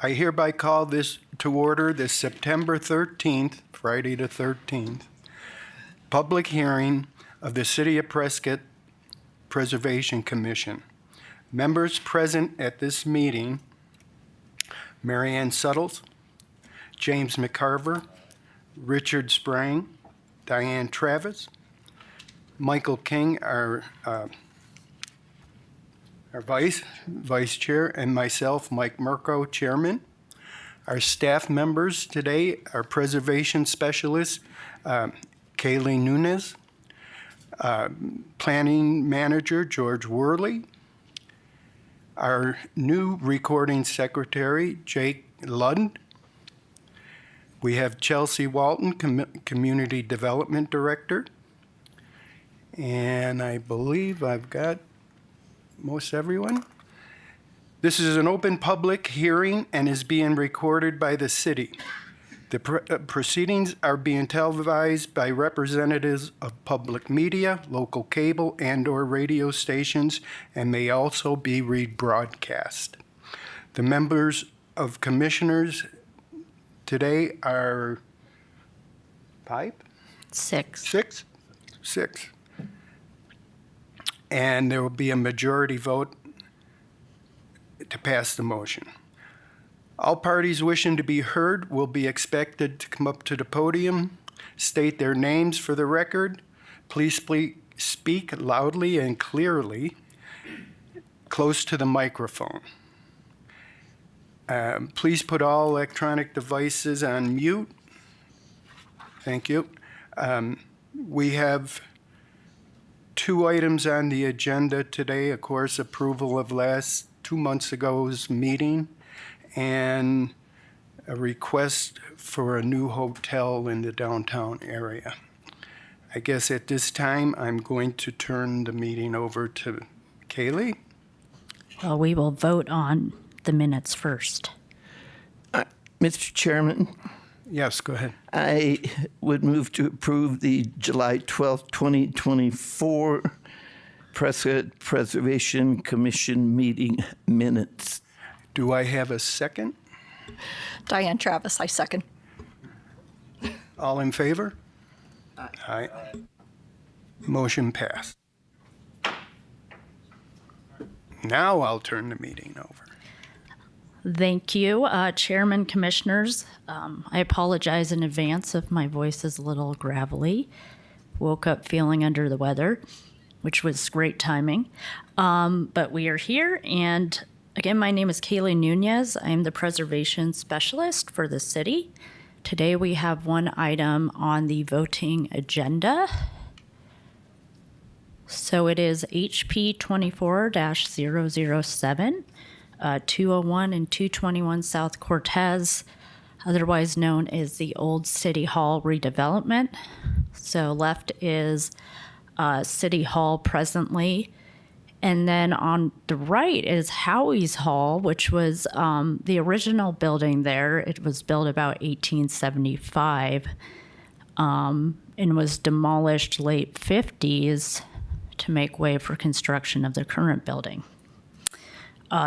I hereby call this to order this September 13th, Friday the 13th, public hearing of the City of Prescott Preservation Commission. Members present at this meeting: Mary Ann Suttles, James McCarver, Richard Sprang, Diane Travis, Michael King, our vice chair, and myself, Mike Mirko, chairman. Our staff members today are preservation specialist Kaylee Nunez, planning manager George Worley, our new recording secretary Jake Lund. We have Chelsea Walton, community development director, and I believe I've got most everyone. This is an open public hearing and is being recorded by the city. The proceedings are being televised by representatives of public media, local cable and/or radio stations, and may also be rebroadcast. The members of commissioners today are five? Six. Six. And there will be a majority vote to pass the motion. All parties wishing to be heard will be expected to come up to the podium, state their names for the record. Please speak loudly and clearly, close to the microphone. Please put all electronic devices on mute. Thank you. We have two items on the agenda today, of course, approval of 2 months ago's meeting and a request for a new hotel in the downtown area. I guess at this time, I'm going to turn the meeting over to Kaylee. Well, we will vote on the minutes first. Mr. Chairman, Yes, go ahead. I would move to approve the July 12th, 2024 Prescott Preservation Commission meeting minutes. Do I have a second? Diane Travis, I second. All in favor? Aye. Motion passed. Now I'll turn the meeting over. Thank you, Chairman, Commissioners. I apologize in advance if my voice is a little gravelly. Woke up feeling under the weather, which was great timing. But we are here, and again, my name is Kaylee Nunez. I'm the preservation specialist for the city. Today we have one item on the voting agenda. So it is HP 24-007. 201 and 221 South Cortez, otherwise known as the Old City Hall redevelopment. So left is City Hall presently. And then on the right is Howie's Hall, which was the original building there. It was built about 1875 and was demolished late 50s to make way for construction of the current building.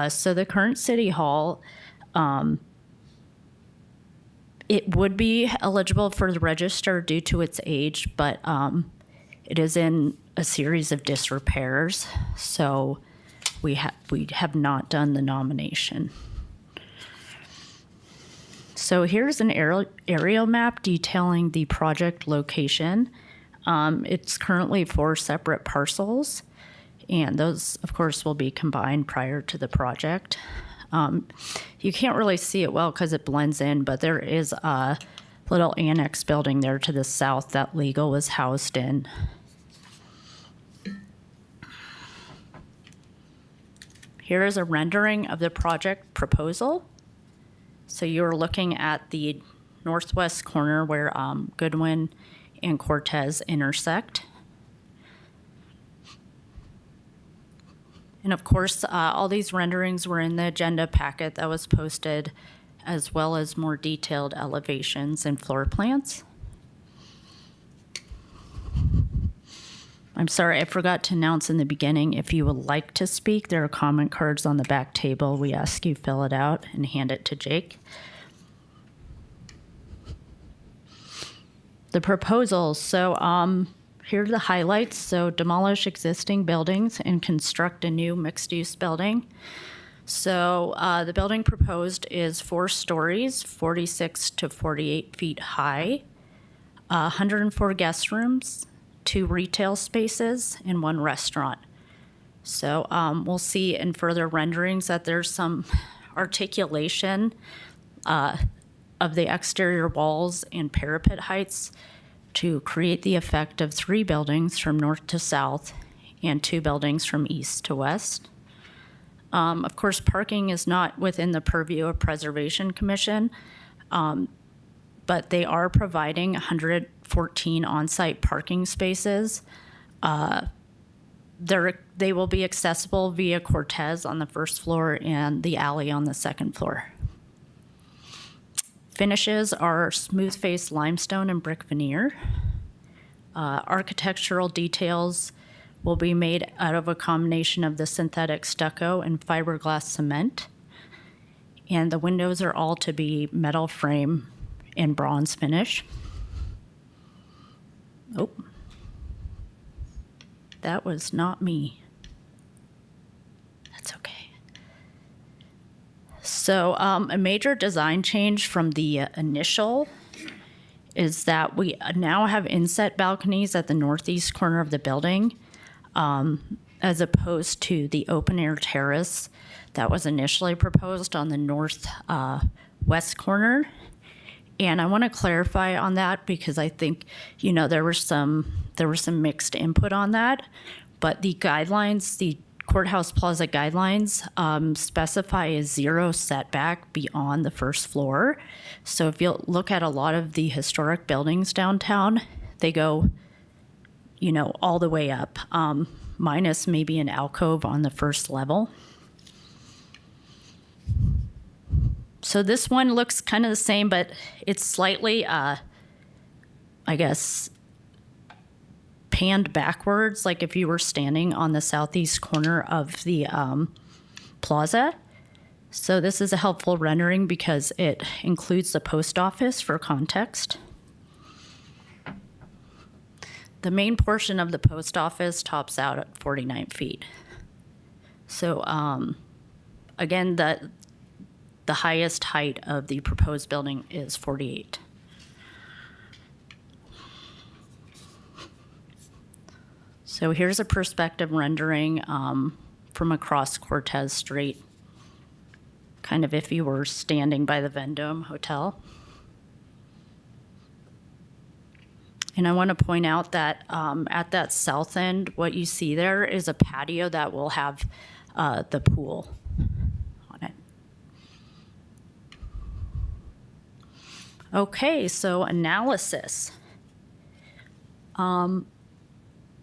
So the current City Hall, it would be eligible for the register due to its age, but it is in a series of disrepairs, so we have not done the nomination. So here's an aerial map detailing the project location. It's currently 4 separate parcels, and those, of course, will be combined prior to the project. You can't really see it well because it blends in, but there is a little annex building there to the south that legal was housed in. Here is a rendering of the project proposal. So you're looking at the northwest corner where Goodwin and Cortez intersect. And of course, all these renderings were in the agenda packet that was posted, as well as more detailed elevations and floor plans. I'm sorry, I forgot to announce in the beginning, if you would like to speak, there are comment cards on the back table. We ask you fill it out and hand it to Jake. The proposals. So here are the highlights. So demolish existing buildings and construct a new mixed-use building. So the building proposed is 4 stories, 46 to 48 feet high, 104 guest rooms, 2 retail spaces, and 1 restaurant. So we'll see in further renderings that there's some articulation of the exterior walls and parapet heights to create the effect of 3 buildings from north to south and 2 buildings from east to west. Of course, parking is not within the purview of Preservation Commission, but they are providing 114 on-site parking spaces. They will be accessible via Cortez on the first floor and the alley on the second floor. Finishes are smooth-faced limestone and brick veneer. Architectural details will be made out of a combination of the synthetic stucco and fiberglass cement. And the windows are all to be metal frame and bronze finish. Oh, that was not me. That's okay. So a major design change from the initial is that we now have inset balconies at the northeast corner of the building, as opposed to the open air terrace that was initially proposed on the northwest corner. And I want to clarify on that because I think, there was some mixed input on that, but the guidelines, the Courthouse Plaza guidelines specify a 0 setback beyond the first floor. So if you look at a lot of the historic buildings downtown, they go, all the way up, minus maybe an alcove on the first level. So this one looks kind of the same, but it's slightly, panned backwards, like if you were standing on the southeast corner of the plaza. So this is a helpful rendering because it includes the post office for context. The main portion of the post office tops out at 49 feet. So again, the highest height of the proposed building is 48. So here's a perspective rendering from across Cortez Street, kind of if you were standing by the Vendome Hotel. And I want to point out that at that south end, what you see there is a patio that will have the pool on it. Okay, so analysis.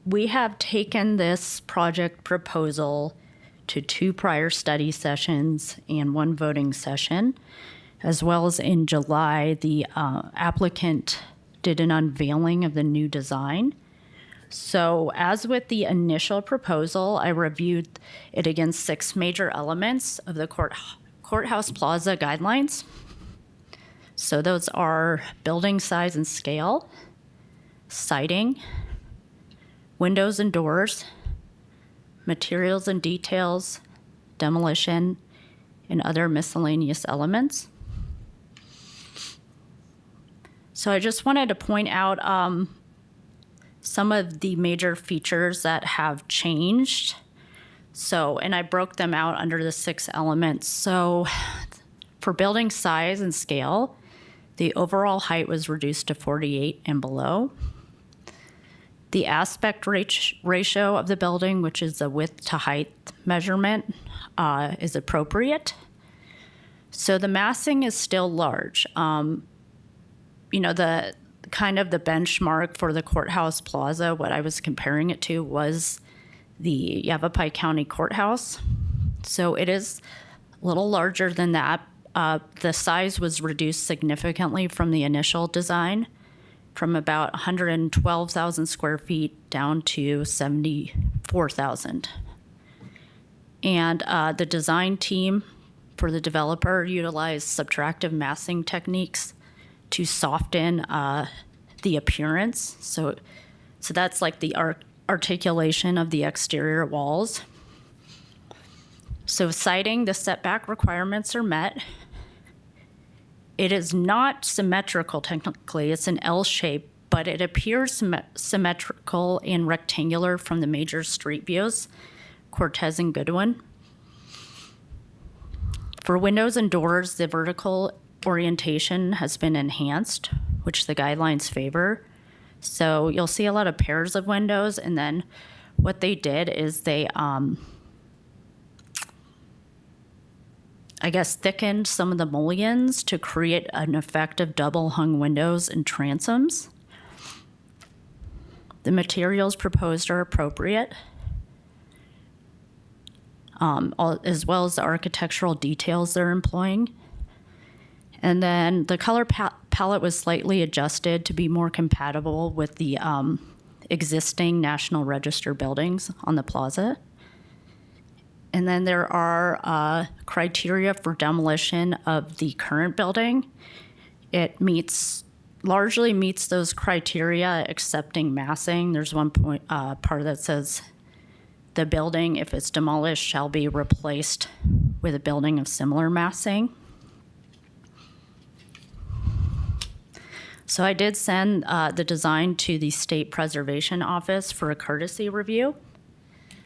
We have taken this project proposal to 2 prior study sessions and 1 voting session, as well as in July, the applicant did an unveiling of the new design. So as with the initial proposal, I reviewed it against 6 major elements of the Courthouse Plaza guidelines. So those are building size and scale, siding, windows and doors, materials and details, demolition, and other miscellaneous elements. So I just wanted to point out some of the major features that have changed. So, and I broke them out under the 6 elements. So for building size and scale, the overall height was reduced to 48 and below. The aspect ratio of the building, which is the width to height measurement, is appropriate. So the massing is still large. The kind of the benchmark for the Courthouse Plaza, what I was comparing it to was the Yavapai County Courthouse. So it is a little larger than that. The size was reduced significantly from the initial design. from about 112,000 square feet down to 74,000. And the design team for the developer utilized subtractive massing techniques to soften the appearance. So that's like the articulation of the exterior walls. So citing the setback requirements are met. It is not symmetrical technically, it's an L shape, but it appears symmetrical and rectangular from the major street views, Cortez and Goodwin. For windows and doors, the vertical orientation has been enhanced, which the guidelines favor. So you'll see a lot of pairs of windows, and then what they did is they thickened some of the mullions to create an effect of double hung windows and transoms. The materials proposed are appropriate, as well as the architectural details they're employing. And then the color palette was slightly adjusted to be more compatible with the existing National Register buildings on the plaza. And then there are criteria for demolition of the current building. It largely meets those criteria, excepting massing. There's one part that says the building, if it's demolished, shall be replaced with a building of similar massing. So I did send the design to the State Preservation Office for a courtesy review.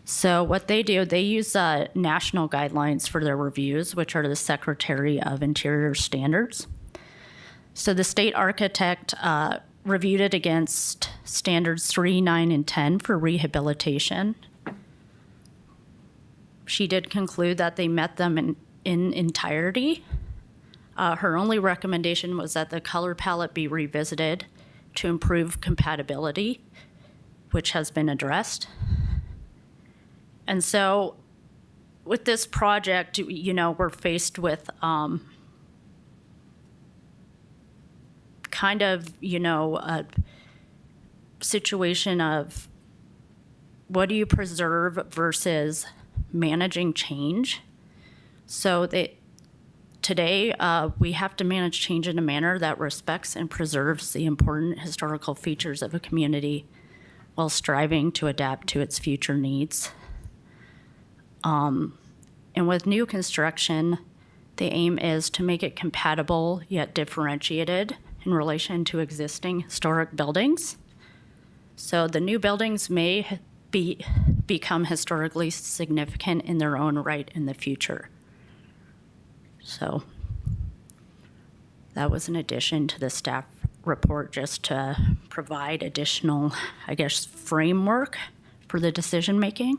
So what they do, they use national guidelines for their reviews, which are the Secretary of Interior standards. So the state architect reviewed it against standards 3, 9, and 10 for rehabilitation. She did conclude that they met them in entirety. Her only recommendation was that the color palette be revisited to improve compatibility, which has been addressed. And so with this project, we're faced with a situation of what do you preserve versus managing change. So today, we have to manage change in a manner that respects and preserves the important historical features of a community while striving to adapt to its future needs. And with new construction, the aim is to make it compatible yet differentiated in relation to existing historic buildings. So the new buildings may become historically significant in their own right in the future. So that was an addition to the staff report, just to provide additional, framework for the decision making.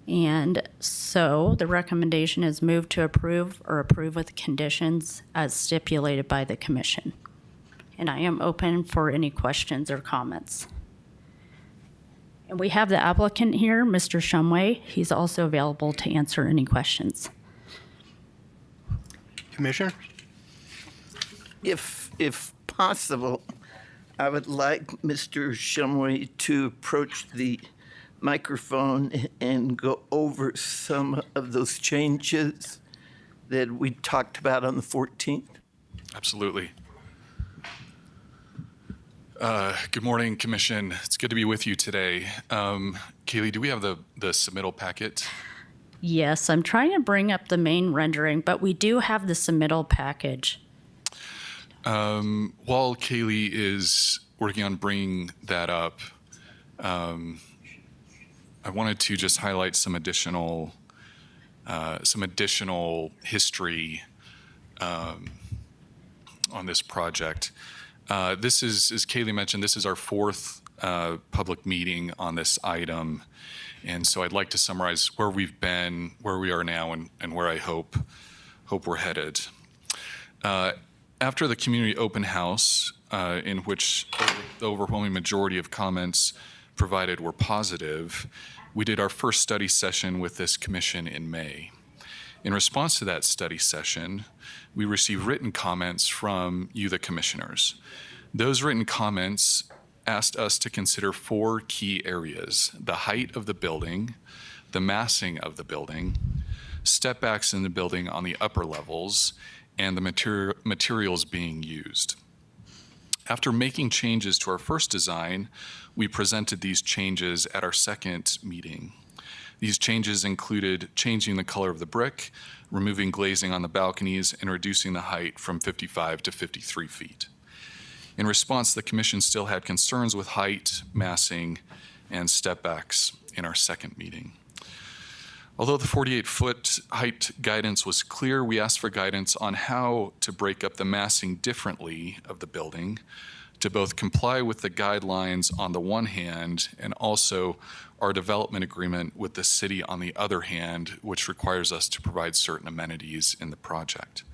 And so the recommendation is move to approve or approve with conditions as stipulated by the commission. And I am open for any questions or comments. And we have the applicant here, Mr. Shumway. He's also available to answer any questions. Commissioner? If possible, I would like Mr. Shumway to approach the microphone and go over some of those changes that we talked about on the 14th. Absolutely. Good morning, Commission. It's good to be with you today. Kaylee, do we have the submittal packet? Yes, I'm trying to bring up the main rendering, but we do have the submittal package. While Kaylee is working on bringing that up, I wanted to just highlight some additional history on this project. This is, as Kaylee mentioned, this is our fourth public meeting on this item. And so I'd like to summarize where we've been, where we are now, and where I hope we're headed. After the community open house, in which the overwhelming majority of comments provided were positive, we did our first study session with this commission in May. In response to that study session, we received written comments from you, the commissioners. Those written comments asked us to consider 4 key areas: the height of the building, the massing of the building, step backs in the building on the upper levels, and the materials being used. After making changes to our first design, we presented these changes at our second meeting. These changes included changing the color of the brick, removing glazing on the balconies, and reducing the height from 55 to 53 feet. In response, the commission still had concerns with height, massing, and step backs in our second meeting. Although the 48-foot height guidance was clear, we asked for guidance on how to break up the massing differently of the building to both comply with the guidelines on the one hand and also our development agreement with the city on the other hand, which requires us to provide certain amenities in the project.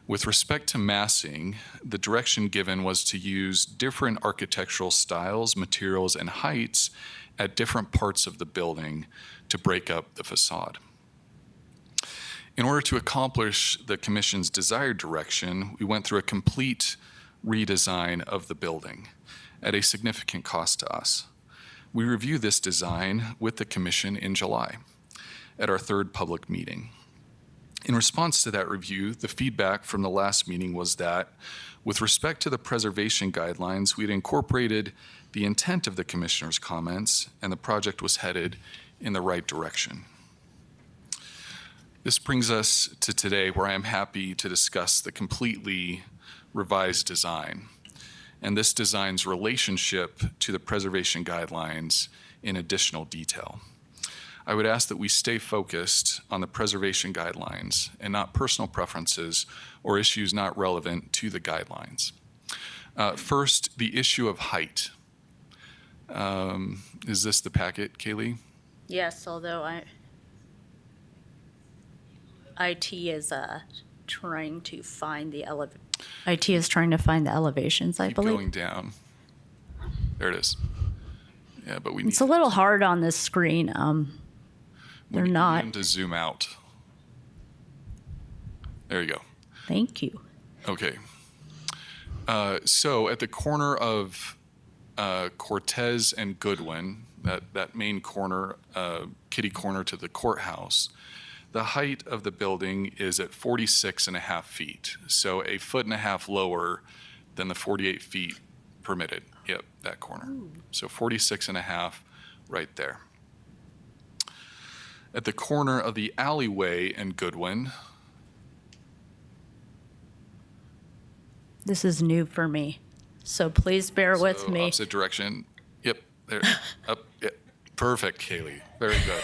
With respect to massing, the direction given was to use different architectural styles, materials, and heights at different parts of the building to break up the facade. In order to accomplish the commission's desired direction, we went through a complete redesign of the building at a significant cost to us. We reviewed this design with the commission in July at our third public meeting. In response to that review, the feedback from the last meeting was that, with respect to the preservation guidelines, we had incorporated the intent of the commissioner's comments, and the project was headed in the right direction. This brings us to today, where I am happy to discuss the completely revised design and this design's relationship to the preservation guidelines in additional detail. I would ask that we stay focused on the preservation guidelines and not personal preferences or issues not relevant to the guidelines. First, the issue of height. Is this the packet, Kaylee? Yes, although IT is trying to find the elevations, I Keep believe. going down. There it is. Yeah, but we need, It's a little hard on this screen. They're we need not. them to zoom out. There you go. Thank you. Okay. So at the corner of Cortez and Goodwin, that main corner, kitty corner to the courthouse, the height of the building is at 46.5 feet. So a 1.5 feet lower than the 48 feet permitted. Yep, that corner. So 46.5 right there. At the corner of the alleyway in Goodwin, This is new for me, so please bear with so me. opposite direction. Yep, there, up. Yep. Perfect, Kaylee. Very good.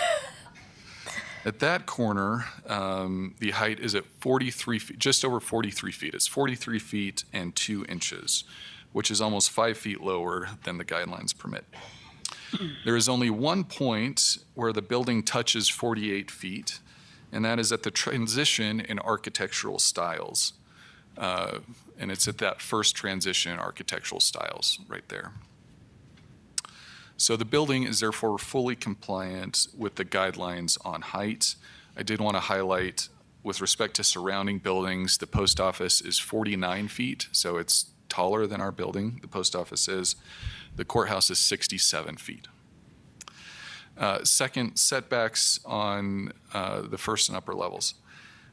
At that corner, the height is at 43 feet, just over 43 feet. It's 43 feet and 2 inches, which is almost 5 feet lower than the guidelines permit. There is only one point where the building touches 48 feet, and that is at the transition in architectural styles. And it's at that first transition in architectural styles right there. So the building is therefore fully compliant with the guidelines on height. I did want to highlight, with respect to surrounding buildings, the post office is 49 feet, so it's taller than our building, the post office is. The courthouse is 67 feet. Second, setbacks on the first and upper levels.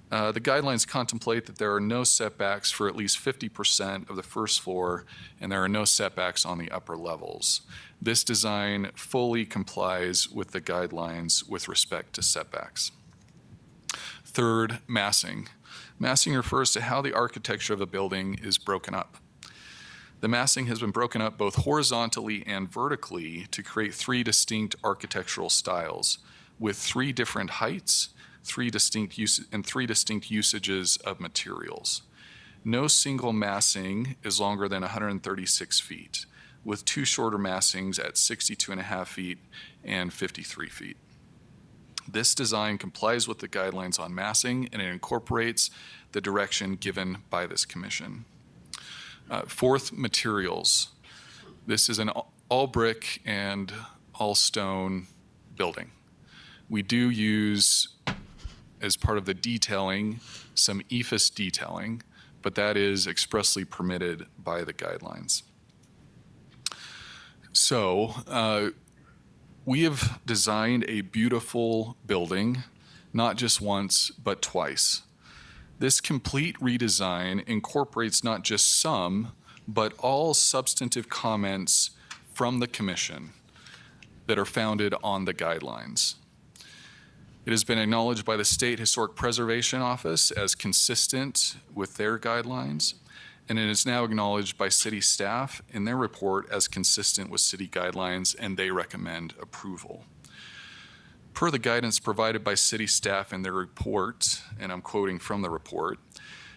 The guidelines contemplate that there are no setbacks for at least 50% of the first floor, and there are no setbacks on the upper levels. This design fully complies with the guidelines with respect to setbacks. Third, massing. Massing refers to how the architecture of a building is broken up. The massing has been broken up both horizontally and vertically to create 3 distinct architectural styles with 3 different heights, 3 distinct usages of materials. No single massing is longer than 136 feet, with 2 shorter massings at 62.5 feet and 53 feet. This design complies with the guidelines on massing, and it incorporates the direction given by this commission. Fourth, materials. This is an all brick and all stone building. We do use as part of the detailing, some EFS detailing, but that is expressly permitted by the guidelines. So we have designed a beautiful building, not just once, but twice. This complete redesign incorporates not just some, but all substantive comments from the commission that are founded on the guidelines. It has been acknowledged by the State Historic Preservation Office as consistent with their guidelines, and it is now acknowledged by city staff in their report as consistent with city guidelines, and they recommend approval. Per the guidance provided by city staff in their report, and I'm quoting from the report,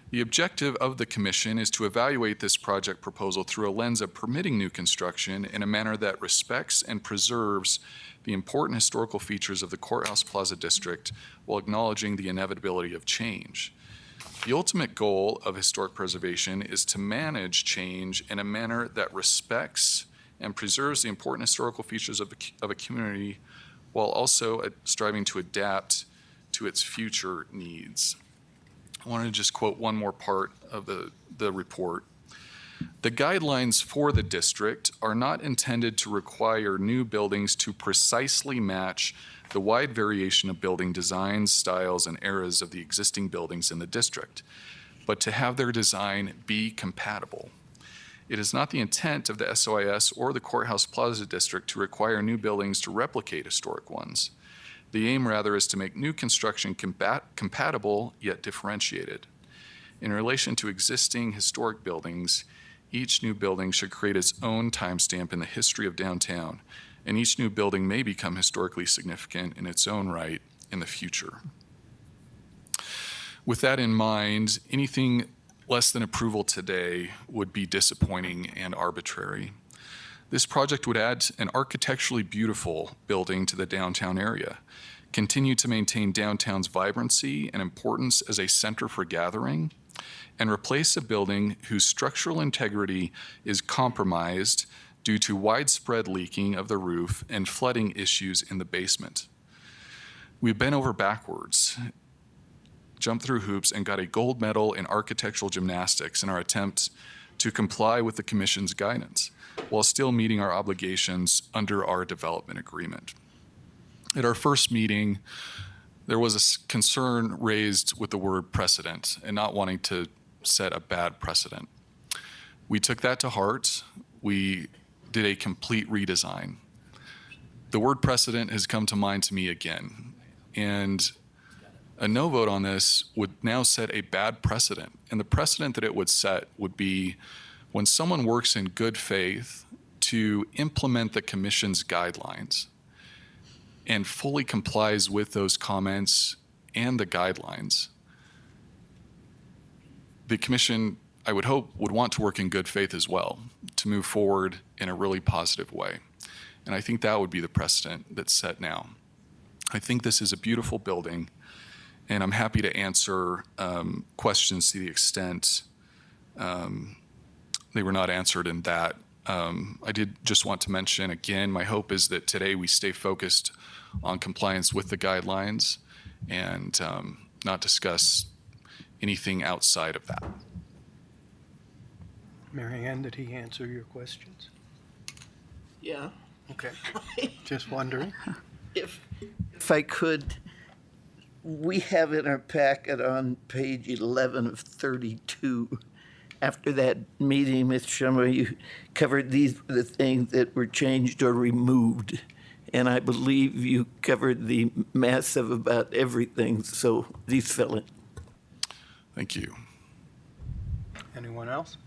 the objective of the commission is to evaluate this project proposal through a lens of permitting new construction in a manner that respects and preserves the important historical features of the Courthouse Plaza District while acknowledging the inevitability of change. The ultimate goal of historic preservation is to manage change in a manner that respects and preserves the important historical features of a community while also striving to adapt to its future needs. I want to just quote one more part of the report. The guidelines for the district are not intended to require new buildings to precisely match the wide variation of building designs, styles, and eras of the existing buildings in the district, but to have their design be compatible. It is not the intent of the SOIS or the Courthouse Plaza District to require new buildings to replicate historic ones. The aim, rather, is to make new construction compatible yet differentiated. In relation to existing historic buildings, each new building should create its own timestamp in the history of downtown, and each new building may become historically significant in its own right in the future. With that in mind, anything less than approval today would be disappointing and arbitrary. This project would add an architecturally beautiful building to the downtown area, continue to maintain downtown's vibrancy and importance as a center for gathering, and replace a building whose structural integrity is compromised due to widespread leaking of the roof and flooding issues in the basement. We've bent over backwards, jumped through hoops, and got a gold medal in architectural gymnastics in our attempt to comply with the Commission's guidance, while still meeting our obligations under our development agreement. At our first meeting, there was a concern raised with the word precedent and not wanting to set a bad precedent. We took that to heart. We did a complete redesign. The word precedent has come to mind to me again, and a no vote on this would now set a bad precedent. And the precedent that it would set would be when someone works in good faith to implement the Commission's guidelines and fully complies with those comments and the guidelines, the Commission, I would hope, would want to work in good faith as well to move forward in a really positive way. And I think that would be the precedent that's set now. I think this is a beautiful building, and I'm happy to answer questions to the extent they were not answered in that. I did just want to mention again, my hope is that today we stay focused on compliance with the guidelines and not discuss anything outside of that. Mary Ann, did he answer your questions? Yeah. Okay. Just wondering. If I could, we have in our packet on page 11 of 32, after that meeting, Ms. Shumway, you covered the things that were changed or removed. And I believe you covered the mass of about everything, so these fill in. Thank you. Anyone else?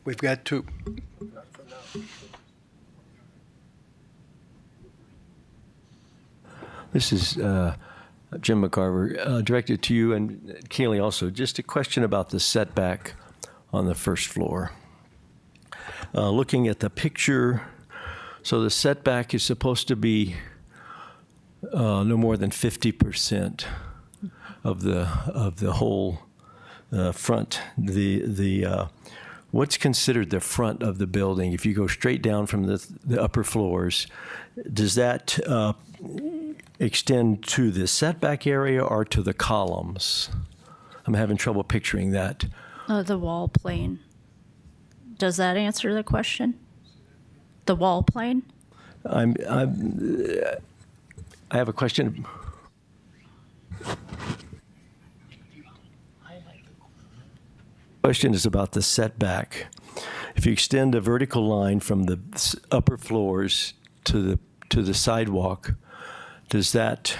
We've got two. This is Jim McCarver, directed to you and Kaylee also. Just a question about the setback on the first floor. Looking at the picture, so the setback is supposed to be no more than 50% of the whole front. What's considered the front of the building? If you go straight down from the upper floors, does that extend to the setback area or to the columns? I'm having trouble picturing that. The wall plane. Does that answer the question? The wall plane? I have a question. Question is about the setback. If you extend a vertical line from the upper floors to the sidewalk, does that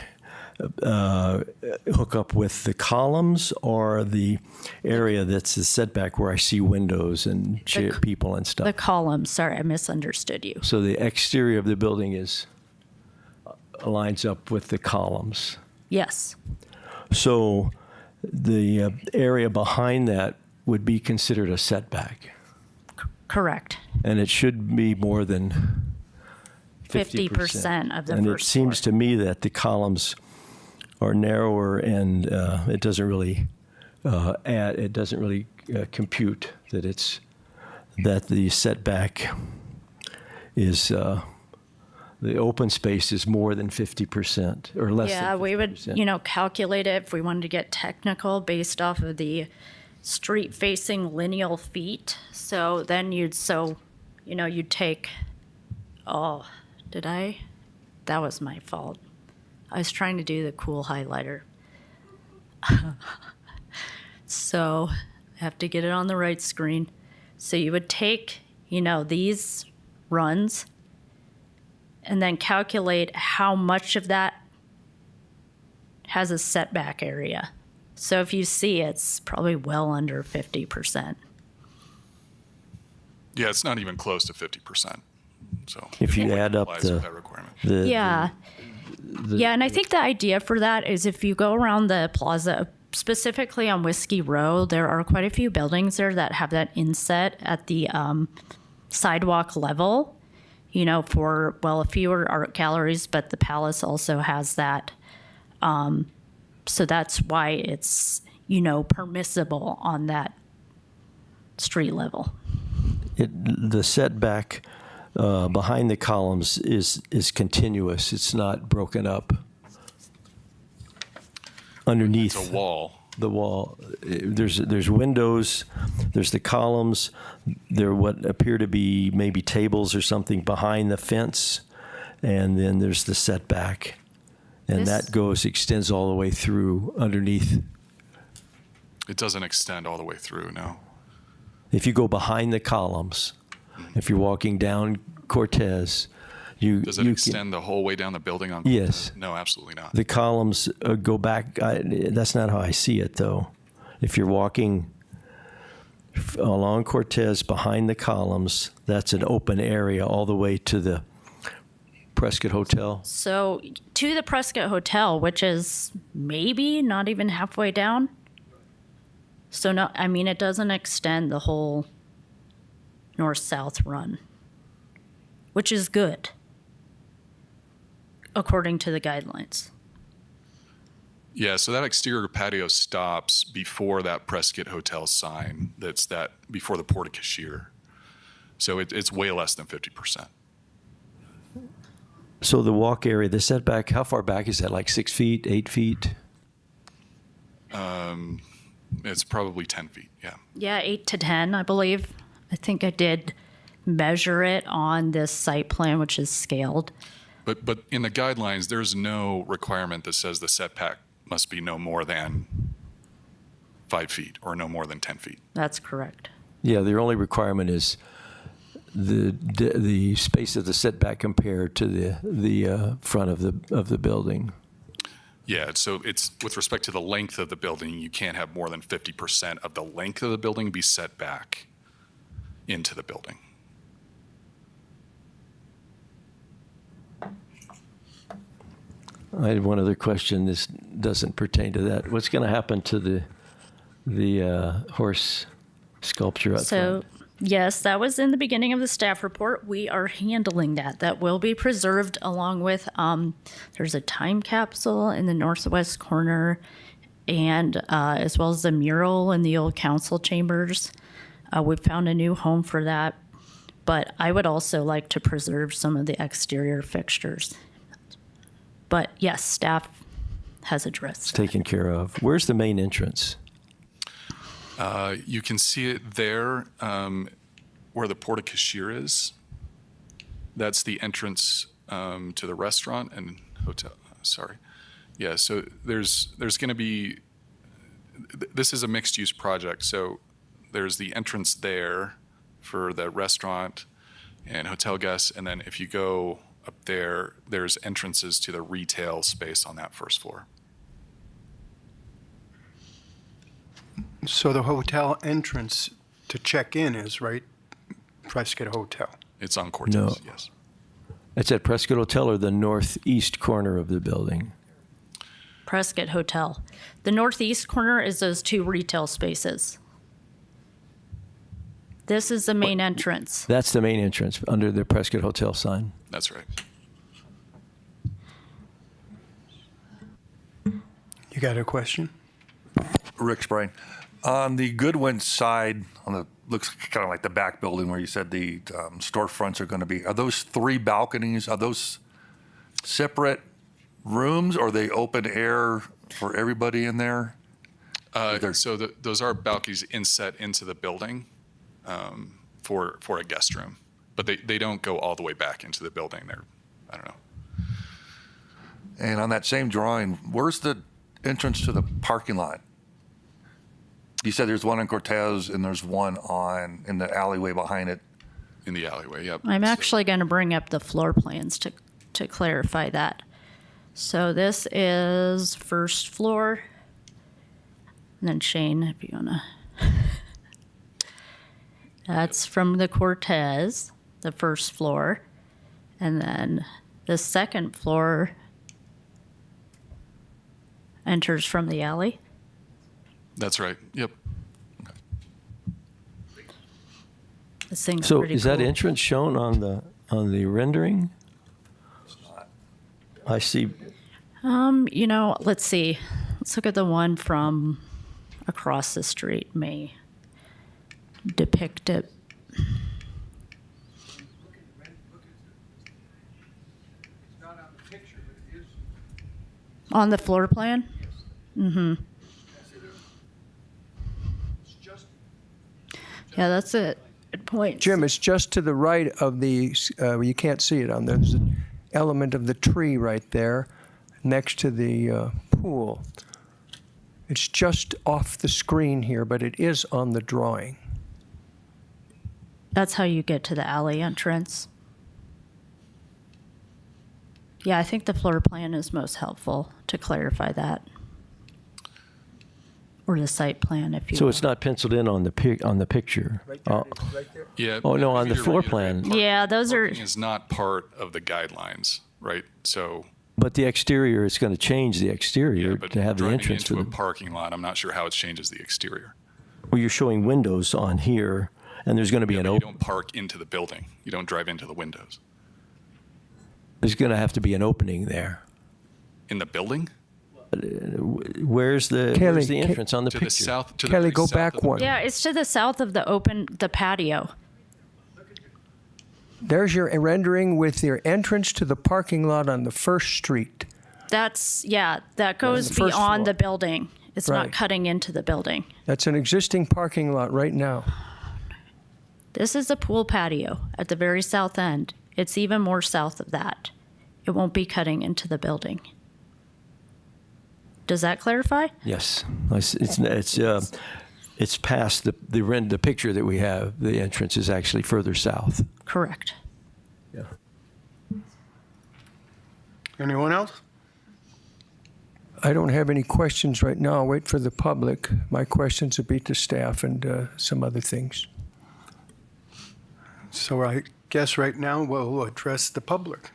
hook up with the columns or the area that's the setback where I see windows and people and stuff? The columns. Sorry, I misunderstood you. So the exterior of the building lines up with the columns. Yes. So the area behind that would be considered a setback, Correct. and it should be more than 50% of the and first it seems floor. to me that the columns are narrower, and it doesn't really compute that the setback is the open space is more than 50% or less. Yeah, than 50%. we would, calculate it if we wanted to get technical based off of the street-facing lineal feet. So then you'd take, that was my fault. I was trying to do the cool highlighter. So I have to get it on the right screen. So you would take, these runs and then calculate how much of that has a setback area. So if you see, it's probably well under 50%. Yeah, it's not even close to 50%. So If you it add up complies with that requirement. Yeah. Yeah, and I think the idea for that is if you go around the plaza, specifically on Whiskey Row, there are quite a few buildings there that have that inset at the sidewalk level, for, a fewer art galleries, but the Palace also has that. So that's why it's, permissible on that street level. The setback behind the columns is continuous. It's not broken up. Underneath It's a wall. the wall, there's windows, there's the columns, there what appear to be maybe tables or something behind the fence, and then there's the setback, and This- that extends all the way through underneath. It doesn't extend all the way through, no. If you go behind the columns, if you're walking down Cortez, Does it extend the whole way down the building on? Yes. No, absolutely not. The columns go back. That's not how I see it, though. If you're walking along Cortez behind the columns, that's an open area all the way to the Prescott Hotel. So to the Prescott Hotel, which is maybe not even halfway down. So no, it doesn't extend the whole north-south run, which is good, according to the guidelines. Yeah, so that exterior patio stops before that Prescott Hotel sign. That's before the porte cochere. So it's way less than 50%. So the walk area, the setback, how far back is that? Like 6 feet, 8 feet? It's probably 10 feet, yeah. Yeah, 8 to 10, I believe. I think I did measure it on this site plan, which is scaled. But in the guidelines, there's no requirement that says the setback must be no more than 5 feet or no more than 10 feet. That's correct. Yeah, the only requirement is the space of the setback compared to the front of the building. Yeah, so it's with respect to the length of the building, you can't have more than 50% of the length of the building be set back into the building. I had one other question. This doesn't pertain to that. What's going to happen to the horse sculpture up So, front? yes, that was in the beginning of the staff report. We are handling that. That will be preserved along with, there's a time capsule in the northwest corner, and as well as the mural in the old council chambers. We found a new home for that. But I would also like to preserve some of the exterior fixtures. But yes, staff has It's addressed. taken care of. Where's the main entrance? You can see it there where the porte cochere is. That's the entrance to the restaurant and hotel. Sorry. Yeah, so there's going to be, this is a mixed use project. So there's the entrance there for the restaurant and hotel guests. And then if you go up there, there's entrances to the retail space on that first floor. So the hotel entrance to check in is right, Prescott Hotel. It's on Cortez, No. yes. It's at Prescott Hotel or the northeast corner of the building? Prescott Hotel. The northeast corner is those 2 retail spaces. This is the main entrance. That's the main entrance under the Prescott Hotel sign. That's right. You got a question? Rick Sprain. On the Goodwin side, on the looks kind of like the back building where you said the storefronts are going to be, are those 3 balconies, are those separate rooms or are they open air for everybody in there? So those are balconies inset into the building for a guest room, but they don't go all the way back into the building. They're, I don't know. And on that same drawing, where's the entrance to the parking lot? You said there's one in Cortez and there's one in the alleyway behind it. In the alleyway, yep. I'm So- actually going to bring up the floor plans to clarify that. So this is first floor. And then Shane, if you want to. That's from the Cortez, the first floor. And then the second floor enters from the alley. That's right, yep. This thing's So pretty is that cool. entrance shown on the rendering? I see. Let's see. Let's look at the one from across the street. May depict it. On the floor plan? Yeah, that's it. Good point. Jim, it's just to the right of the, you can't see it on there. There's an element of the tree right there next to the pool. It's just off the screen here, but it is on the drawing. That's how you get to the alley entrance. Yeah, I think the floor plan is most helpful to clarify that. Or the site plan, if you So will. it's not penciled in on the picture. Yeah. Oh, no, on maybe the to floor reiterate, plan. parking- Yeah, those are- Parking is not part of the guidelines, right? So, But the exterior, it's going to change the yeah, exterior but to have the driving entrance for into a the. parking lot, I'm not sure how it changes the exterior. Well, you're showing windows on here, and there's going to be Yeah, an but you open. don't park into the building. You don't drive into the windows. There's going to have to be an opening there. In the building? Where's the Kelly, entrance on the To picture? the south. To the Kelly, very go south back of the one. building. Yeah, it's to the south of the patio. There's your rendering with your entrance to the parking lot on the first street. That goes the first beyond floor. the building. It's not Right. cutting into the building. That's an existing parking lot right now. This is the pool patio at the very south end. It's even more south of that. It won't be cutting into the building. Does that clarify? Yes, it's past the picture that we have. The entrance is actually further south. Correct. Yeah. Anyone else? I don't have any questions right now. I'll wait for the public. My questions will be to staff and some other things. So I guess right now we'll address the public.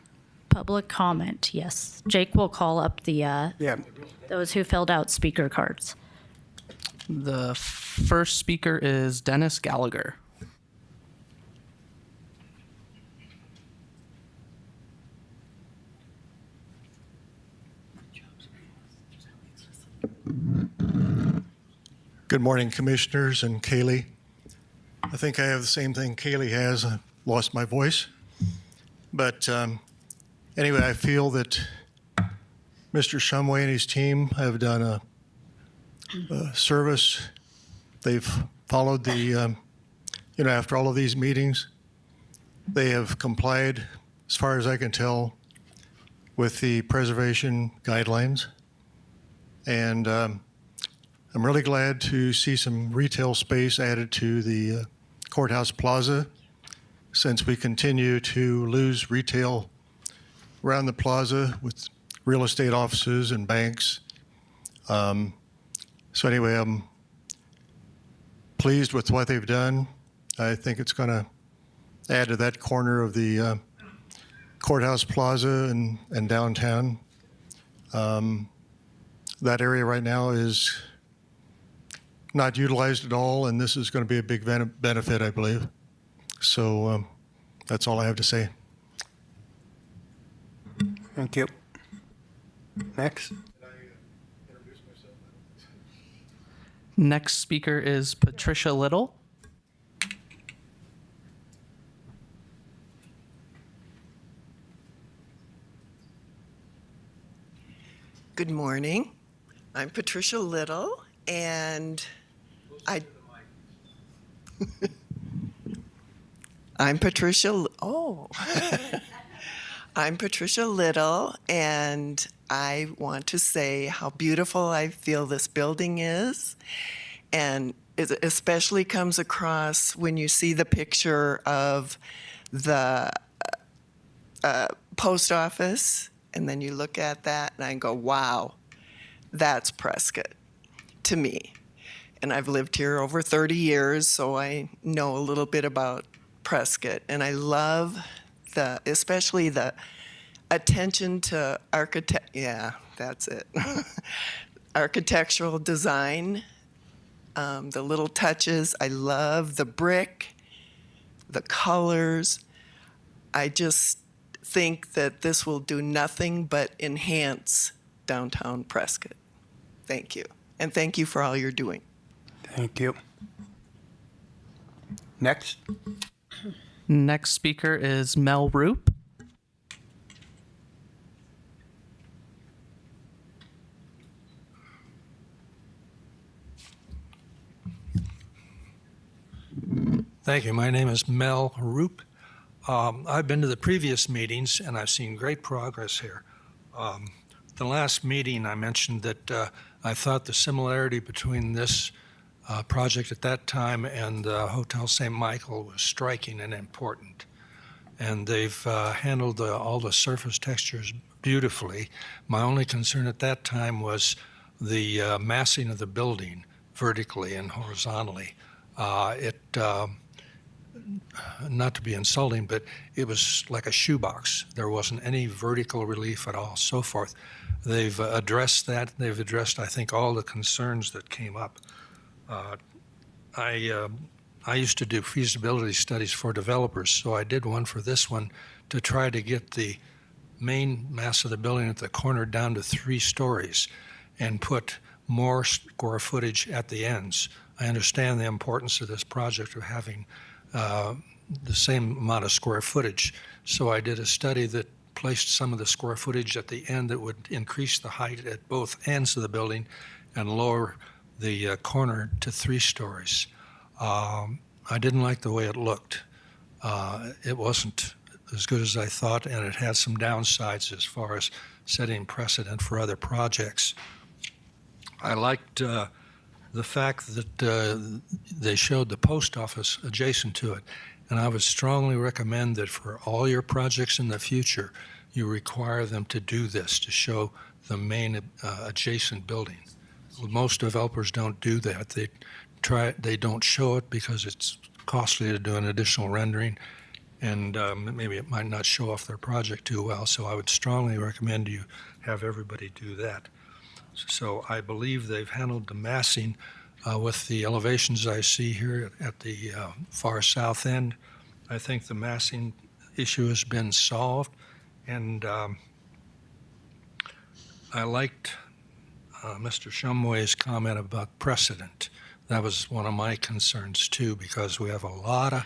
Public comment, yes. Jake will call up the Yeah. those who filled out speaker cards. The first speaker is Dennis Gallagher. Good morning, Commissioners and Kaylee. I think I have the same thing Kaylee has. I lost my voice. But anyway, I feel that Mr. Shumway and his team have done a service. They've followed the, after all of these meetings, they have complied, as far as I can tell, with the preservation guidelines. And I'm really glad to see some retail space added to the courthouse plaza, since we continue to lose retail around the plaza with real estate offices and banks. So anyway, I'm pleased with what they've done. I think it's going to add to that corner of the courthouse plaza and downtown. That area right now is not utilized at all, and this is going to be a big benefit, I believe. So that's all I have to say. Thank you. Next. Next speaker is Patricia Little. Good morning. I'm Patricia Little, and I'm Patricia. I'm Patricia Little, and I want to say how beautiful I feel this building is, and it especially comes across when you see the picture of the post office, and then you look at that, and I go, wow, that's Prescott to me. And I've lived here over 30 years, so I know a little bit about Prescott, and I love especially the attention to architectural design, the little touches. I love the brick, the colors. I just think that this will do nothing but enhance downtown Prescott. Thank you. And thank you for all you're doing. Thank you. Next. Next speaker is Mel Roop. Thank you. My name is Mel Roop. I've been to the previous meetings and I've seen great progress here. The last meeting I mentioned that I thought the similarity between this project at that time and Hotel St. Michael was striking and important. And they've handled all the surface textures beautifully. My only concern at that time was the massing of the building vertically and horizontally. Not to be insulting, but it was like a shoebox. There wasn't any vertical relief at all, so forth. They've addressed that. They've addressed, I think, all the concerns that came up. I used to do feasibility studies for developers, so I did one for this one to try to get the main mass of the building at the corner down to 3 stories and put more square footage at the ends. I understand the importance of this project of having the same amount of square footage. So I did a study that placed some of the square footage at the end that would increase the height at both ends of the building and lower the corner to 3 stories. I didn't like the way it looked. It wasn't as good as I thought, and it had some downsides as far as setting precedent for other projects. I liked the fact that they showed the post office adjacent to it. And I would strongly recommend that for all your projects in the future, you require them to do this, to show the main adjacent building. Most developers don't do that. They don't show it because it's costly to do an additional rendering, and maybe it might not show off their project too well. So I would strongly recommend you have everybody do that. So I believe they've handled the massing with the elevations I see here at the far south end. I think the massing issue has been solved, and I liked Mr. Shumway's comment about precedent. That was one of my concerns too, because we have a lot of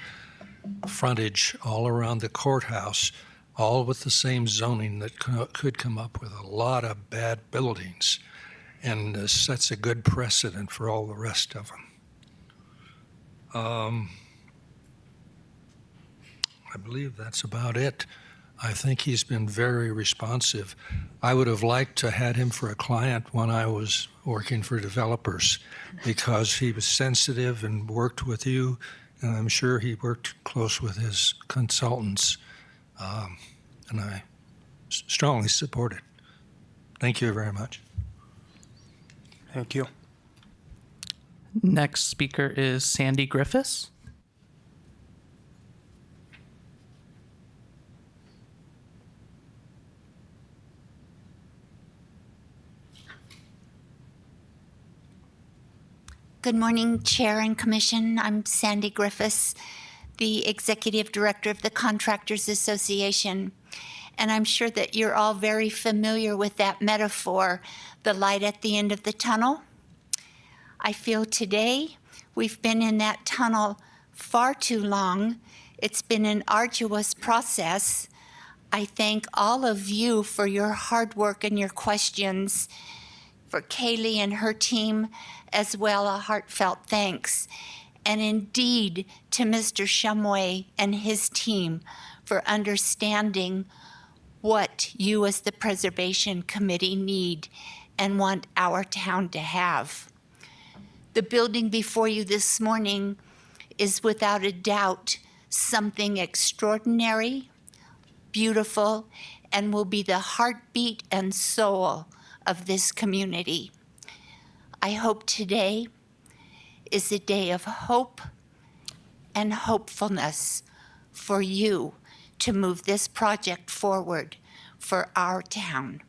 frontage all around the courthouse all with the same zoning that could come up with a lot of bad buildings, and sets a good precedent for all the rest of them. I believe that's about it. I think he's been very responsive. I would have liked to had him for a client when I was working for developers, because he was sensitive and worked with you, and I'm sure he worked close with his consultants, and I strongly support it. Thank you very much. Thank you. Next speaker is Sandy Griffiths. Good morning, Chair and Commission. I'm Sandy Griffiths, the Executive Director of the Contractors Association. And I'm sure that you're all very familiar with that metaphor, the light at the end of the tunnel. I feel today we've been in that tunnel far too long. It's been an arduous process. I thank all of you for your hard work and your questions. For Kaylee and her team, as well, a heartfelt thanks. And indeed to Mr. Shumway and his team for understanding what you as the Preservation Committee need and want our town to have. The building before you this morning is without a doubt something extraordinary, beautiful, and will be the heartbeat and soul of this community. I hope today is a day of hope and hopefulness for you to move this project forward for our town.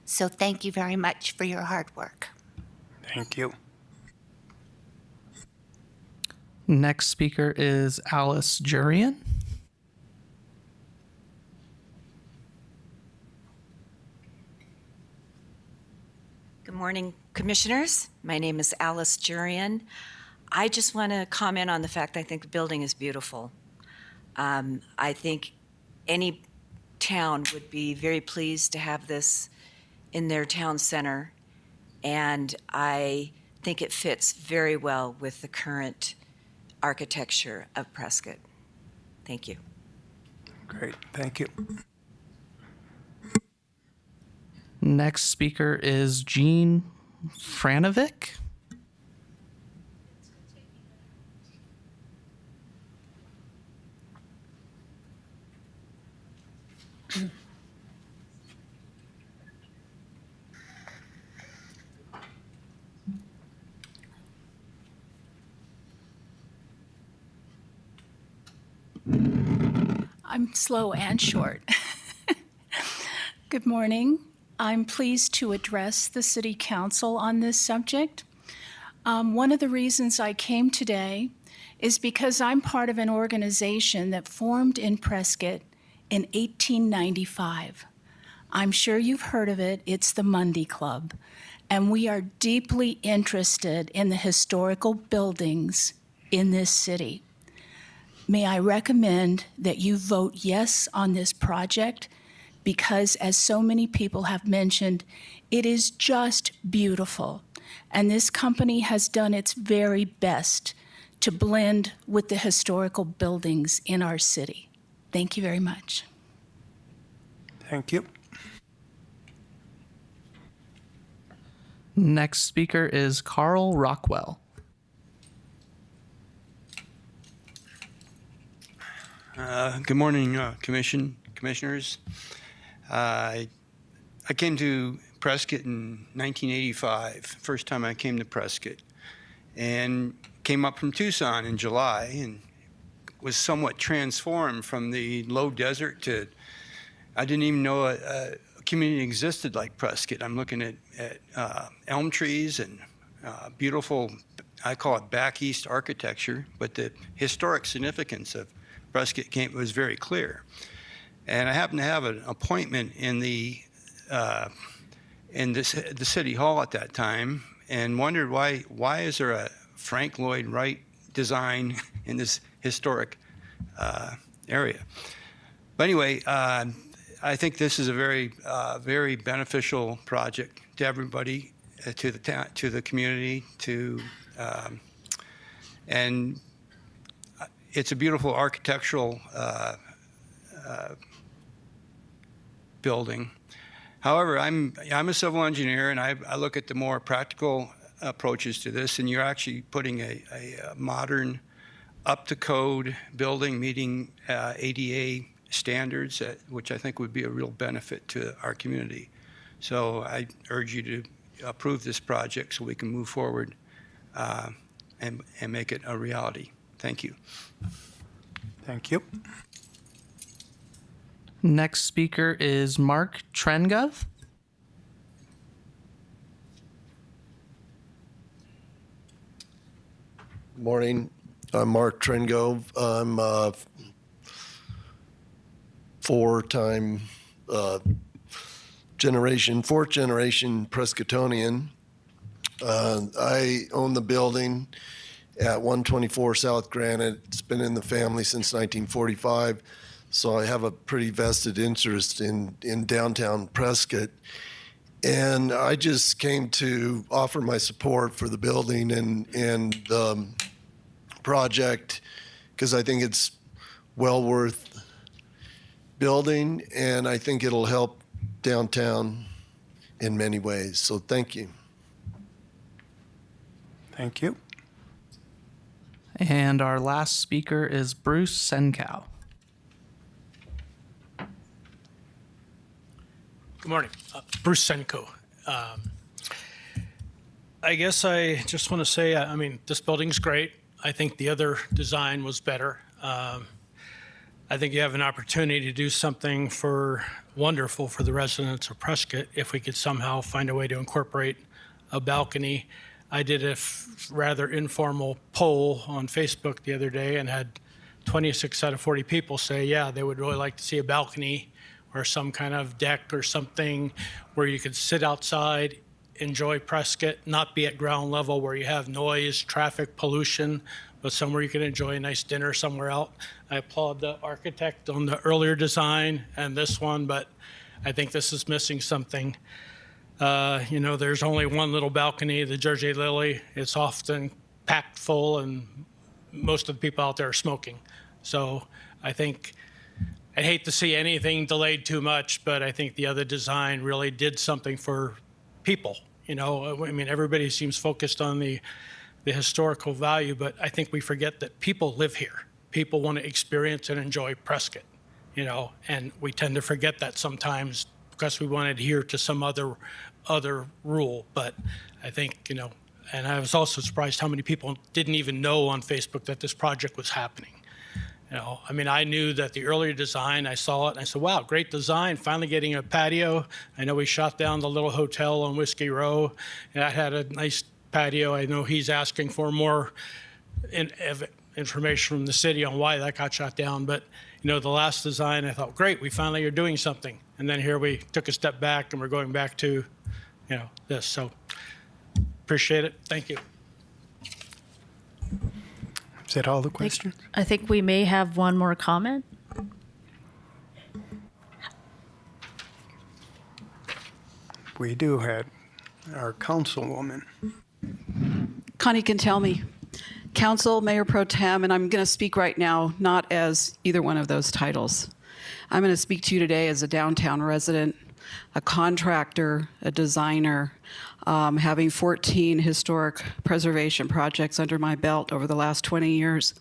So thank you very much for your hard work. Thank you. Next speaker is Alice Jurian. Good morning, Commissioners. My name is Alice Jurian. I just want to comment on the fact I think the building is beautiful. I think any town would be very pleased to have this in their town center, and I think it fits very well with the current architecture of Prescott. Thank you. Great. Thank you. Next speaker is Jean Franovic. I'm slow and short. Good morning. I'm pleased to address the City Council on this subject. One of the reasons I came today is because I'm part of an organization that formed in Prescott in 1895. I'm sure you've heard of it. It's the Mundy Club. And we are deeply interested in the historical buildings in this city. May I recommend that you vote yes on this project, because as so many people have mentioned, it is just beautiful. And this company has done its very best to blend with the historical buildings in our city. Thank you very much. Thank you. Next speaker is Carl Rockwell. Good morning, commissioners. I came to Prescott in 1985, first time I came to Prescott, and came up from Tucson in July and was somewhat transformed from the low desert to, I didn't even know a community existed like Prescott. I'm looking at elm trees and beautiful, I call it back east architecture, but the historic significance of Prescott was very clear. And I happened to have an appointment in the city hall at that time, and wondered why is there a Frank Lloyd Wright design in this historic area. But anyway, I think this is a very, very beneficial project to everybody, to the community, and it's a beautiful architectural building. However, I'm a civil engineer, and I look at the more practical approaches to this, and you're actually putting a modern, up-to-code building meeting ADA standards, which I think would be a real benefit to our community. So I urge you to approve this project so we can move forward and make it a reality. Thank you. Thank you. Next speaker is Mark Trengov. Morning. I'm Mark Trengove. I'm a fourth generation Prescottonian. I own the building at 124 South Granite. It's been in the family since 1945, so I have a pretty vested interest in downtown Prescott. And I just came to offer my support for the building and the project because I think it's well worth building, and I think it'll help downtown in many ways. So thank you. Thank you. And our last speaker is Bruce Senkow. Good morning. Bruce Senko. I guess I just want to say, I mean, this building's great. I think the other design was better. I think you have an opportunity to do something wonderful for the residents of Prescott if we could somehow find a way to incorporate a balcony. I did a rather informal poll on Facebook the other day and had 26 out of 40 people say, yeah, they would really like to see a balcony or some kind of deck or something where you could sit outside, enjoy Prescott, not be at ground level where you have noise, traffic, pollution, but somewhere you can enjoy a nice dinner somewhere else. I applaud the architect on the earlier design and this one, but I think this is missing something. There's only one little balcony, the Jersey Lily. It's often packed full and most of the people out there are smoking. So I think I'd hate to see anything delayed too much, but I think the other design really did something for people. I mean, everybody seems focused on the historical value, but I think we forget that people live here. People want to experience and enjoy Prescott, and we tend to forget that sometimes because we want to adhere to some other rule. But I think, and I was also surprised how many people didn't even know on Facebook that this project was happening. I mean, I knew that the earlier design, I saw it and I said, wow, great design, finally getting a patio. I know we shot down the little hotel on Whiskey Row, and that had a nice patio. I know he's asking for more information from the city on why that got shot down. But, the last design, I thought, great, we finally are doing something. And then here we took a step back and we're going back to, this. So appreciate it. Thank you. Is that all the questions? I think we may have one more comment. We do have our councilwoman. Connie can tell me. Council, Mayor Pro Tem, and I'm going to speak right now not as either one of those titles. I'm going to speak to you today as a downtown resident, a contractor, a designer, having 14 historic preservation projects under my belt over the last 20 years.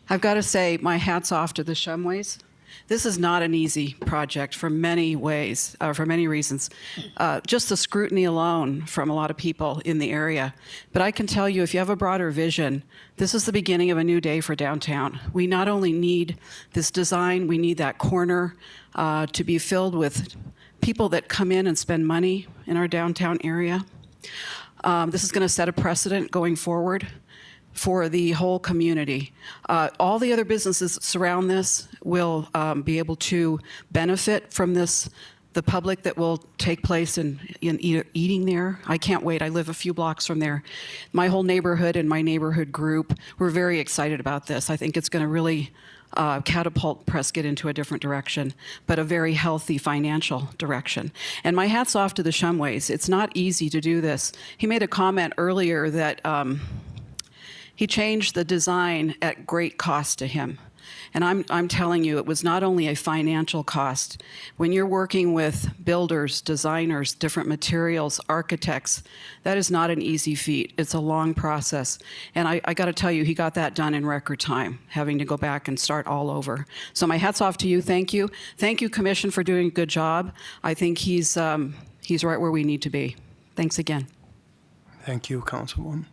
I've got to say, my hat's off to the Shumways. This is not an easy project for many ways, for many reasons. Just the scrutiny alone from a lot of people in the area. But I can tell you, if you have a broader vision, this is the beginning of a new day for downtown. We not only need this design, we need that corner to be filled with people that come in and spend money in our downtown area. This is going to set a precedent going forward for the whole community. All the other businesses surround this will be able to benefit from this the public that will take place in eating there. I can't wait. I live a few blocks from there. My whole neighborhood and my neighborhood group, we're very excited about this. I think it's going to really catapult Prescott into a different direction, but a very healthy financial direction. And my hat's off to the Shumways. It's not easy to do this. He made a comment earlier that he changed the design at great cost to him. And I'm telling you, it was not only a financial cost. When you're working with builders, designers, different materials, architects, that is not an easy feat. It's a long process. And I got to tell you, he got that done in record time, having to go back and start all over. So my hat's off to you. Thank you. Thank you, Commission, for doing a good job. I think he's right where we need to be. Thanks again. Thank you, Councilwoman.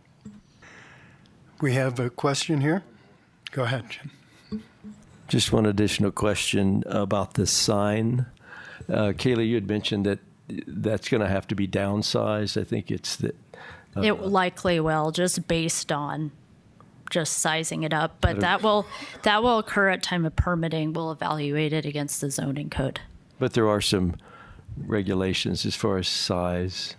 We have a question here. Go ahead, Jim. Just one additional question about the sign. Kaylee, you had mentioned that that's going to have to be downsized. I think it's that. It likely will, just based on just sizing it up. But that will occur at time of permitting. We'll evaluate it against the zoning code. But there are some regulations as far as size.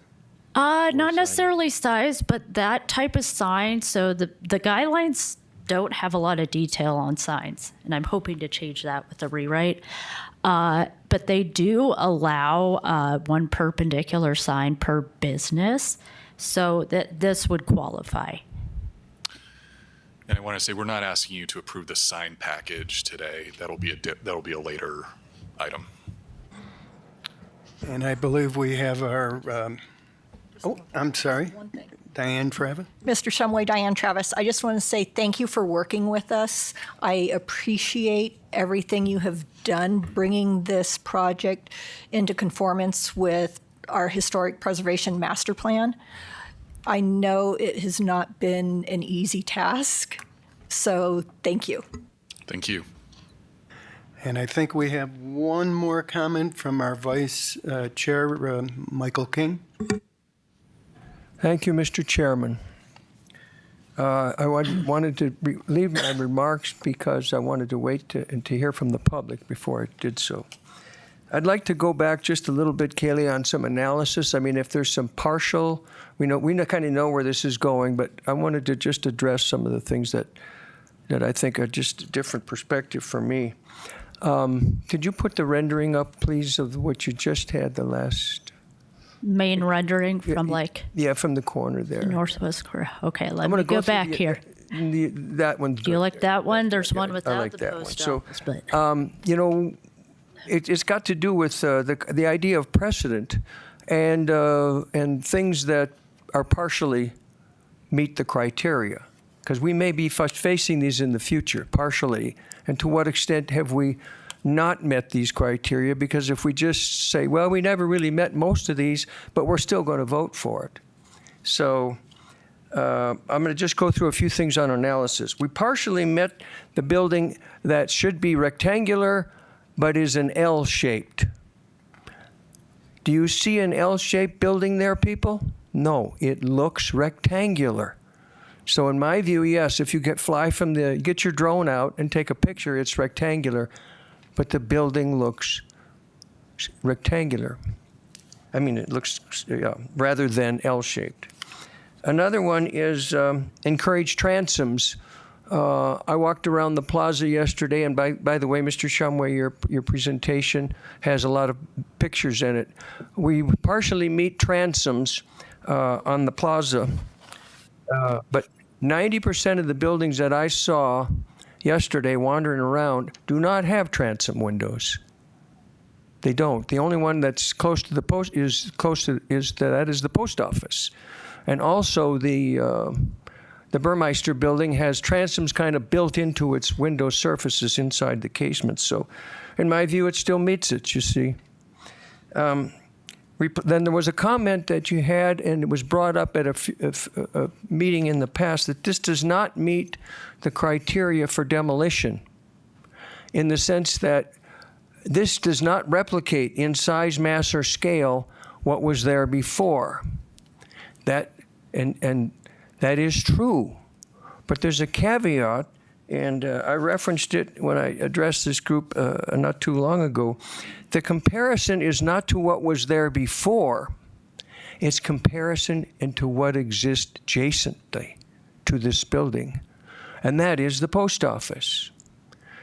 Not necessarily size, but that type of sign. So the guidelines don't have a lot of detail on signs, and I'm hoping to change that with the rewrite. But they do allow one perpendicular sign per business, so that this would qualify. And I want to say we're not asking you to approve the sign package today. That'll be a later item. And I believe we have our. I'm sorry. Diane Travis. Mr. Shumway, Diane Travis, I just want to say thank you for working with us. I appreciate everything you have done, bringing this project into conformance with our historic preservation master plan. I know it has not been an easy task, so thank you. Thank you. And I think we have one more comment from our Vice Chair, Michael King. Thank you, Mr. Chairman. I wanted to leave my remarks because I wanted to wait to hear from the public before I did so. I'd like to go back just a little bit, Kaylee, on some analysis. I mean, if there's some partial, we kind of know where this is going, but I wanted to just address some of the things that I think are just a different perspective for me. Could you put the rendering up, please, of what you just had the last? Main rendering from from the corner there. Northwest corner. Okay, let me go back here. That one. Do you like that one? There's one without I like the that post one. office, but It's got to do with the idea of precedent and things that are partially meet the criteria, because we may be facing these in the future partially. And to what extent have we not met these criteria? Because if we just say, well, we never really met most of these, but we're still going to vote for it. So I'm going to just go through a few things on analysis. We partially met the building that should be rectangular, but is an L-shaped. Do you see an L-shaped building there, people? No, it looks rectangular. So in my view, yes, if you get your drone out and take a picture, it's rectangular, but the building looks rectangular. I mean, it looks rather than L-shaped. Another one is encourage transoms. I walked around the plaza yesterday, and by the way, Mr. Shumway, your presentation has a lot of pictures in it. We partially meet transoms on the plaza, but 90% of the buildings that I saw yesterday wandering around do not have transom windows. They don't. The only one that's close to the post is the post office, and also the Burmeister building has transoms kind of built into its window surfaces inside the casements. So, in my view, it still meets it. You see. Then there was a comment that you had, and it was brought up at a meeting in the past, that this does not meet the criteria for demolition, in the sense that this does not replicate in size, mass, or scale what was there before. And that is true, but there's a caveat and I referenced it when I addressed this group not too long ago. The comparison is not to what was there before. It's comparison into what exists adjacently to this building, and that is the post office.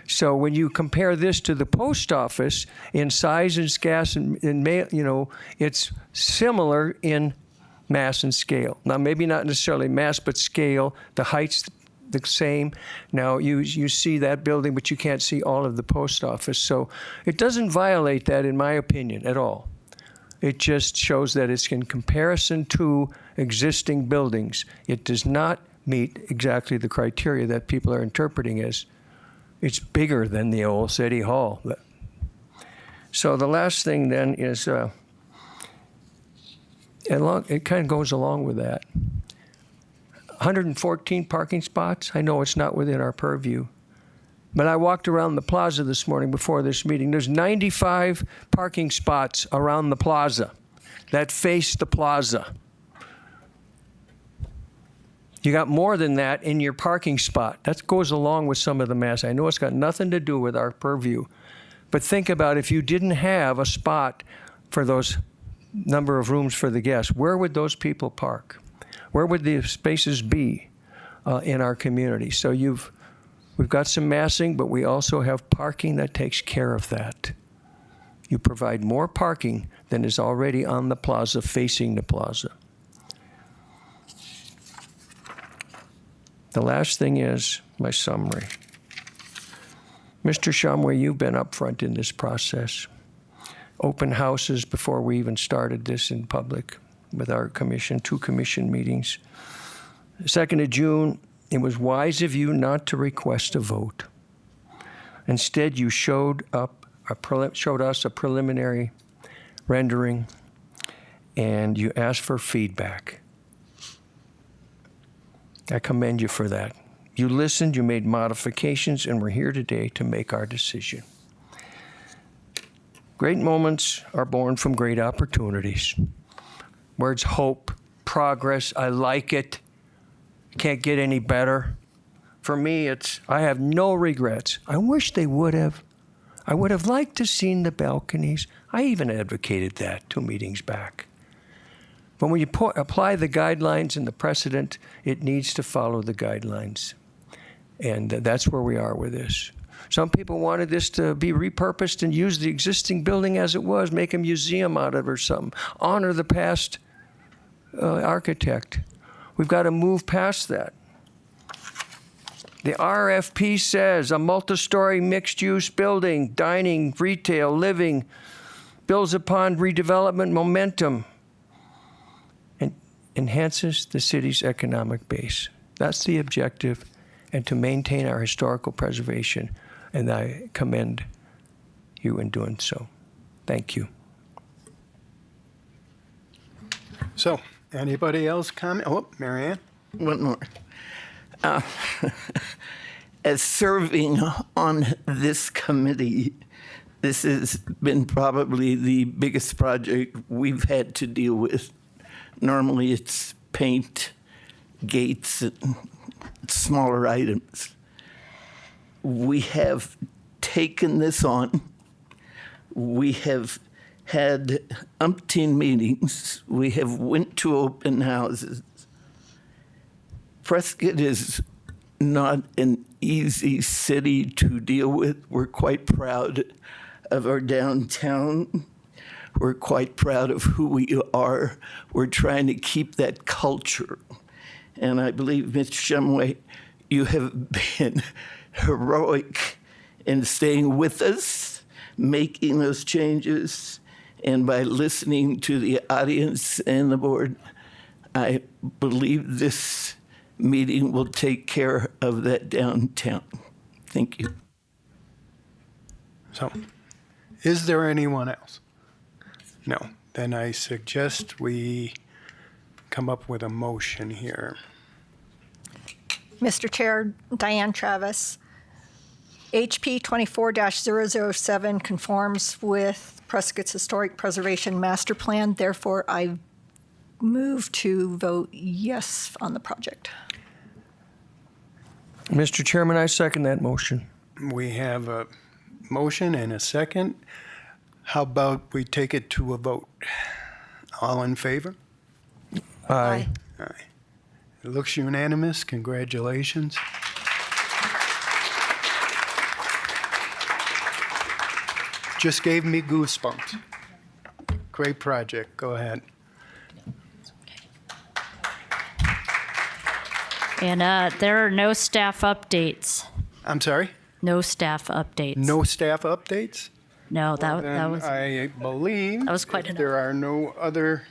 So when you compare this to the post office in size and gas and mail, it's similar in mass and scale. Now, maybe not necessarily mass, but scale. The height's the same. Now, you see that building, but you can't see all of the post office. So it doesn't violate that, in my opinion, at all. It just shows that it's in comparison to existing buildings. It does not meet exactly the criteria that people are interpreting as it's bigger than the old city hall. So the last thing then is, it kind of goes along with that. 114 parking spots. I know it's not within our purview, but I walked around the plaza this morning before this meeting. There's 95 parking spots around the plaza that face the plaza. You got more than that in your parking spot. That goes along with some of the mass. I know it's got nothing to do with our purview, but think about if you didn't have a spot for those number of rooms for the guests, where would those people park? Where would the spaces be in our community? So we've got some massing, but we also have parking that takes care of that. You provide more parking than is already on the plaza, facing the plaza. The last thing is my summary. Mr. Shumway, you've been up front in this process. Open houses before we even started this in public with our commission, 2 commission meetings. 2nd of June, it was wise of you not to request a vote. Instead, you showed us a preliminary rendering, and you asked for feedback. I commend you for that. You listened, you made modifications, and we're here today to make our decision. Great moments are born from great opportunities. Words hope, progress, I like it. Can't get any better. For me, I have no regrets. I wish they would have. I would have liked to seen the balconies. I even advocated that 2 meetings back. But when you apply the guidelines and the precedent, it needs to follow the guidelines. And that's where we are with this. Some people wanted this to be repurposed and use the existing building as it was, make a museum out of it or something, honor the past architect. We've got to move past that. The RFP says a multi-story mixed-use building, dining, retail, living, builds upon redevelopment momentum and enhances the city's economic base. That's the objective, and to maintain our historical preservation, and I commend you in doing so. Thank you. So, anybody else comment? Oh, Marianne? One more. As serving on this committee, this has been probably the biggest project we've had to deal with. Normally it's paint, gates, and smaller items. We have taken this on. We have had umpteen meetings. We have went to open houses. Prescott is not an easy city to deal with. We're quite proud of our downtown. We're quite proud of who we are. We're trying to keep that culture. And I believe, Mr. Shumway, you have been heroic in staying with us, making those changes, and by listening to the audience and the board. I believe this meeting will take care of that downtown. Thank you. So, is there anyone else? No. Then I suggest we come up with a motion here. Mr. Chair, Diane Travis, HP 24-007 conforms with Prescott's Historic Preservation Master Plan. Therefore, I move to vote yes on the project. Mr. Chairman, I second that motion. We have a motion and a second. How about we take it to a vote? All in favor? Aye. Aye. It looks unanimous. Congratulations. Just gave me goosebumps. Great project. Go ahead. And there are no staff updates. I'm sorry? No staff updates. No staff updates? No, that Then was. I believe That was quite if enough. there are no other.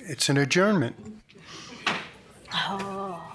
It's an adjournment. Oh.